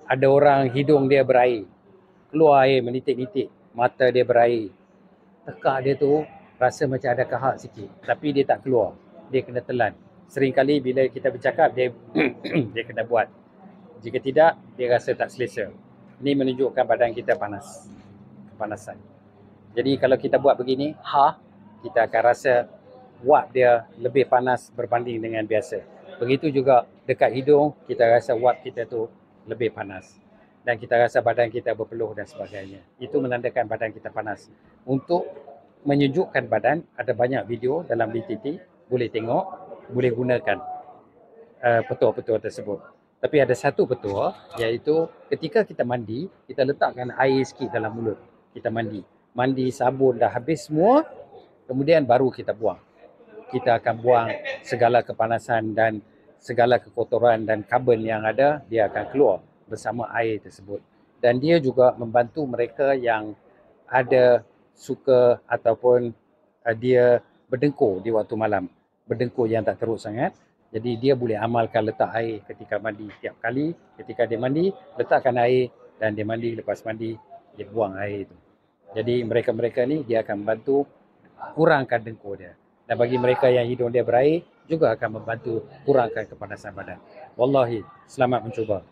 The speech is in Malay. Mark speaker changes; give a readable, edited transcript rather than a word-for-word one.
Speaker 1: Ada orang hidung dia berair, keluar air menitik-nitik, mata dia berair. Tekak dia tu rasa macam ada kahak sikit, tapi dia tak keluar. Dia kena telan. Sering kali bila kita bercakap, dia dia kena buat. Jika tidak, dia rasa tak selesa. Ini menunjukkan badan kita panas, kepanasan. Jadi kalau kita buat begini, kita akan rasa wap dia lebih panas berbanding dengan biasa. Begitu juga dekat hidung, kita rasa wap kita tu lebih panas. Dan kita rasa badan kita berpeluh dan sebagainya. Itu menandakan badan kita panas. Untuk menyejukkan badan, ada banyak video dalam BTT, boleh tengok, boleh gunakan petua-petua tersebut. Tapi ada satu petua, iaitu ketika kita mandi, kita letakkan air sikit dalam mulut. Kita mandi. Mandi, sabun dah habis semua, kemudian baru kita buang. Kita akan buang segala kepanasan dan segala kekotoran dan karbon yang ada, dia akan keluar bersama air tersebut. Dan dia juga membantu mereka yang ada suka ataupun dia berdengkur di waktu malam. Berdengkur yang tak teruk sangat. Jadi dia boleh amalkan letak air ketika mandi. Tiap kali ketika dia mandi, letakkan air dan dia mandi. Lepas mandi, dia buang air itu. Jadi mereka-mereka ni dia akan membantu kurangkan dengkur dia. Dan bagi mereka yang hidung dia berair, juga akan membantu kurangkan kepanasan badan. Wallahi, selamat mencuba.